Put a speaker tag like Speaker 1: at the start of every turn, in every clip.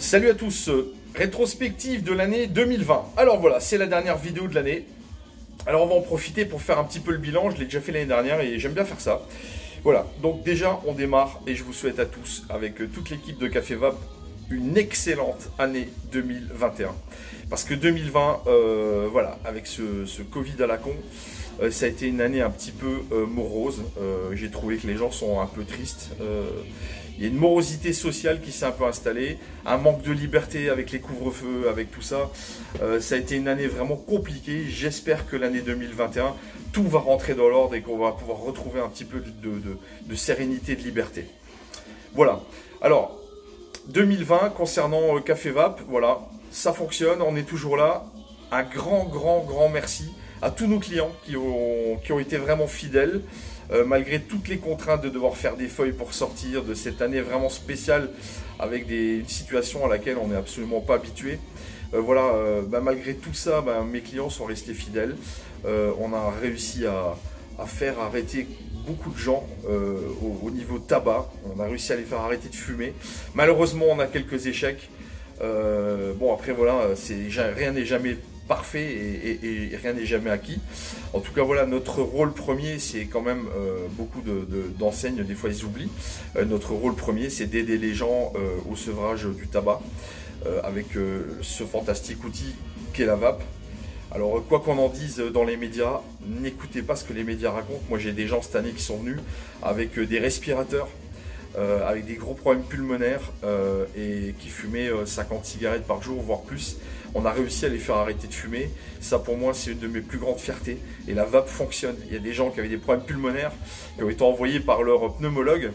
Speaker 1: Salut à tous, rétrospective de l'année 2020. Alors voilà, c'est la dernière vidéo de l'année. Alors on va en profiter pour faire un petit peu le bilan, je l'ai déjà fait l'année dernière et j'aime bien faire ça. Voilà, donc déjà on démarre et je vous souhaite à tous, avec toute l'équipe de Café Vap, une excellente année 2021. Parce que 2020, voilà, avec ce Covid à la con, ça a été une année un petit peu morose. J'ai trouvé que les gens sont un peu tristes. Il y a une morosité sociale qui s'est un peu installée, un manque de liberté avec les couvre-feux, avec tout ça. Ça a été une année vraiment compliquée. J'espère que l'année 2021, tout va rentrer dans l'ordre et qu'on va pouvoir retrouver un petit peu de sérénité, de liberté. Voilà. Alors, 2020, concernant Café Vap, voilà, ça fonctionne, on est toujours là. Un grand merci à tous nos clients qui ont été vraiment fidèles. Malgré toutes les contraintes de devoir faire des feuilles pour sortir de cette année vraiment spéciale avec une situation à laquelle on n'est absolument pas habitué. Voilà, malgré tout ça, mes clients sont restés fidèles. On a réussi à faire arrêter beaucoup de gens au niveau tabac. On a réussi à les faire arrêter de fumer. Malheureusement, on a quelques échecs. Bon, après, voilà, rien n'est jamais parfait et rien n'est jamais acquis. En tout cas, voilà, notre rôle premier, c'est quand même beaucoup d'enseignes, des fois ils oublient. Notre rôle premier, c'est d'aider les gens au sevrage du tabac avec ce fantastique outil qu'est la vape. Alors, quoi qu'on en dise dans les médias, n'écoutez pas ce que les médias racontent. Moi, j'ai des gens cette année qui sont venus avec des respirateurs, avec des gros problèmes pulmonaires et qui fumaient 50 cigarettes par jour, voire plus. On a réussi à les faire arrêter de fumer. Ça, pour moi, c'est une de mes plus grandes fiertés. Et la vape fonctionne. Il y a des gens qui avaient des problèmes pulmonaires, qui ont été envoyés par leur pneumologue.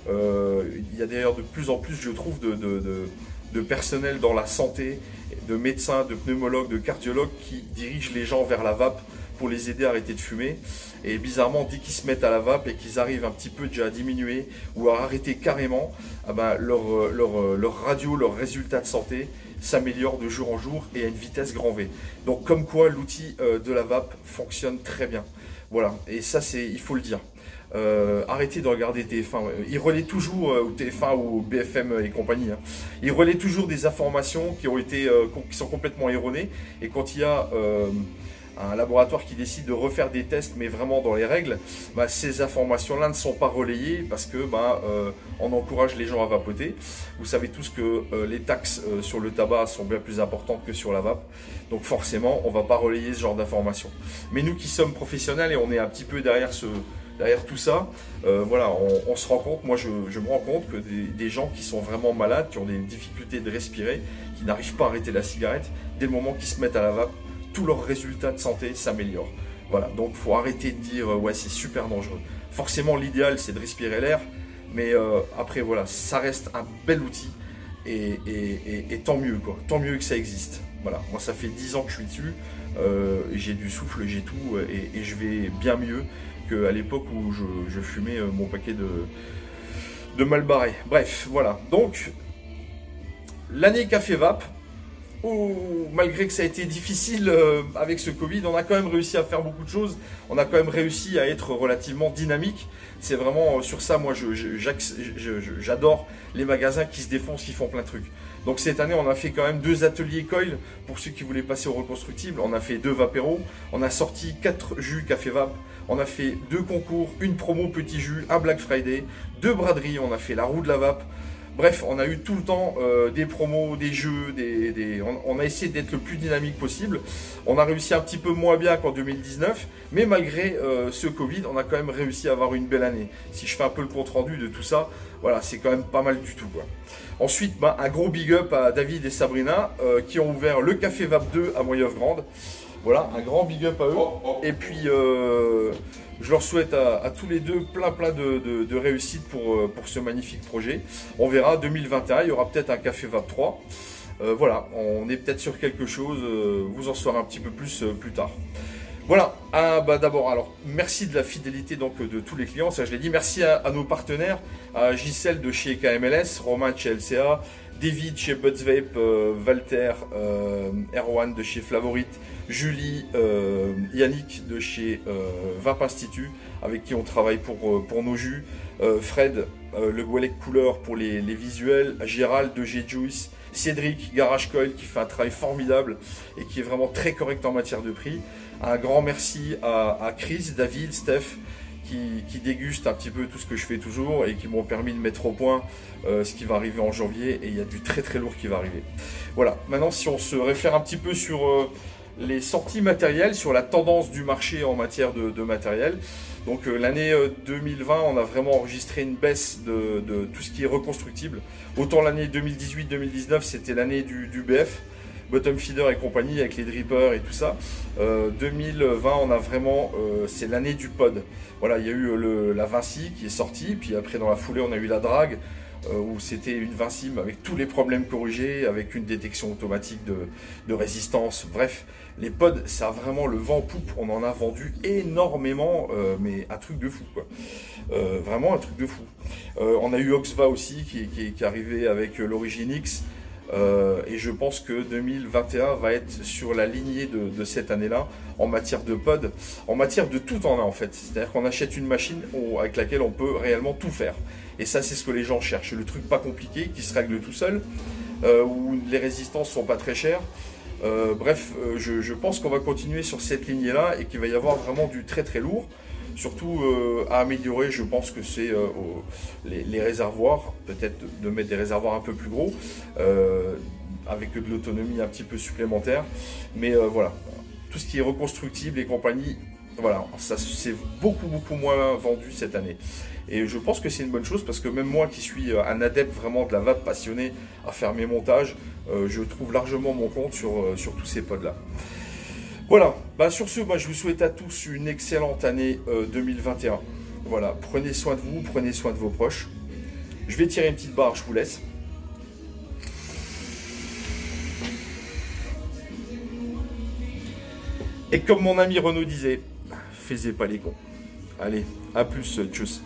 Speaker 1: Il y a d'ailleurs de plus en plus, je trouve, de personnel dans la santé, de médecins, de pneumologues, de cardiologues qui dirigent les gens vers la vape pour les aider à arrêter de fumer. Et bizarrement, dès qu'ils se mettent à la vape et qu'ils arrivent un petit peu déjà à diminuer ou à arrêter carrément, leur radio, leurs résultats de santé s'améliorent de jour en jour et à une vitesse grand V. Donc comme quoi l'outil de la vape fonctionne très bien. Voilà, et ça il faut le dire. Arrêtez de regarder TF1, ils relaient toujours, ou TF1 ou BFM et compagnie, hein. Ils relaient toujours des informations qui sont complètement erronées, et quand il y a un laboratoire qui décide de refaire des tests, mais vraiment dans les règles, ces informations-là ne sont pas relayées parce que on encourage les gens à vapoter. Vous savez tous que les taxes sur le tabac sont bien plus importantes que sur la vape. Donc forcément, on ne va pas relayer ce genre d'informations. Mais nous qui sommes professionnels et on est un petit peu derrière tout ça, voilà, on se rend compte, moi je me rends compte que des gens qui sont vraiment malades, qui ont des difficultés de respirer, qui n'arrivent pas à arrêter la cigarette, dès le moment qu'ils se mettent à la vape, tous leurs résultats de santé s'améliorent. Voilà, donc il faut arrêter de dire ouais, c'est super dangereux. Forcément, l'idéal c'est de respirer l'air, mais après voilà, ça reste un bel outil et tant mieux quoi, tant mieux que ça existe. Voilà, moi ça fait 10 ans que je suis dessus, j'ai du souffle, j'ai tout et je vais bien mieux qu'à l'époque où je fumais mon paquet de Malbarré. Bref, voilà, donc l'année Café Vap. Malgré que ça a été difficile avec ce Covid, on a quand même réussi à faire beaucoup de choses. On a quand même réussi à être relativement dynamique. C'est vraiment sur ça, moi, j'adore les magasins qui se défoncent, qui font plein de trucs. Donc cette année, on a fait quand même 2 ateliers coil pour ceux qui voulaient passer au reconstructible. On a fait 2 vapéros. On a sorti 4 jus Café Vap. On a fait 2 concours, une promo petit jus, un Black Friday, 2 braderies. On a fait la roue de la vape. Bref, on a eu tout le temps des promos, des jeux, on a essayé d'être le plus dynamique possible. On a réussi un petit peu moins bien qu'en 2019, mais malgré ce Covid, on a quand même réussi à avoir une belle année. Si je fais un peu le compte rendu de tout ça, voilà, c'est quand même pas mal du tout, quoi. Ensuite, un gros big up à David et Sabrina qui ont ouvert le Café Vap 2 à Moyeuvre-Grande. Voilà, un grand big up à eux. Et puis, je leur souhaite à tous les deux plein de réussite pour ce magnifique projet. On verra, 2021, il y aura peut-être un Café Vap 3. Voilà, on est peut-être sur quelque chose, vous en saurez un petit peu plus plus tard. Voilà, d'abord, alors merci de la fidélité donc, de tous les clients, ça je l'ai dit. Merci à nos partenaires, à Gisèle de chez KMLS, Romain de chez LCA, David chez Buds Vape, Walter, Erwan de chez Flavorite, Julie, Yannick de chez Vape Institut, avec qui on travaille pour nos jus, Fred le Gouelec Couleur pour les visuels, Gérald de G-Juice, Cédric, Garage Coil qui fait un travail formidable et qui est vraiment très correct en matière de prix. Un grand merci à Chris, David, Steph qui dégustent un petit peu tout ce que je fais toujours et qui m'ont permis de mettre au point ce qui va arriver en janvier, et il y a du très très lourd qui va arriver. Voilà, maintenant si on se réfère un petit peu sur les sorties matérielles, sur la tendance du marché en matière de matériel. Donc l'année 2020, on a vraiment enregistré une baisse de tout ce qui est reconstructible. Autant l'année 2018-2019, c'était l'année du BF, bottom feeder et compagnie, avec les drippers et tout ça. 2020, on a vraiment, c'est l'année du pod. Voilà, il y a eu la Vinci qui est sortie, puis après dans la foulée, on a eu la Drague, où c'était une Vinci avec tous les problèmes corrigés, avec une détection automatique de résistance. Bref, les pods, ça a vraiment le vent en poupe. On en a vendu énormément, mais un truc de fou, quoi. Vraiment un truc de fou. On a eu Oxva aussi qui est arrivé avec l'Origin X. Et je pense que 2021 va être sur la lignée de cette année-là en matière de pod, en matière de tout en un en fait. C'est-à-dire qu'on achète une machine avec laquelle on peut réellement tout faire. Et ça, c'est ce que les gens cherchent. Le truc pas compliqué, qui se règle tout seul, où les résistances sont pas très chères. Bref, je pense qu'on va continuer sur cette lignée-là et qu'il va y avoir vraiment du très très lourd. Surtout à améliorer, je pense que c'est les réservoirs, peut-être de mettre des réservoirs un peu plus gros, avec de l'autonomie un petit peu supplémentaire. Mais voilà, tout ce qui est reconstructible et compagnie, voilà, ça c'est beaucoup moins vendu cette année. Et je pense que c'est une bonne chose parce que même moi qui suis un adepte vraiment de la vape, passionné à faire mes montages, je trouve largement mon compte sur tous ces pods là. Voilà, bah sur ce, moi je vous souhaite à tous une excellente année 2021. Voilà, prenez soin de vous, prenez soin de vos proches. Je vais tirer une petite barre, je vous laisse. Et comme mon ami Renaud disait, faisez pas les cons. Allez, à plus, tchuss.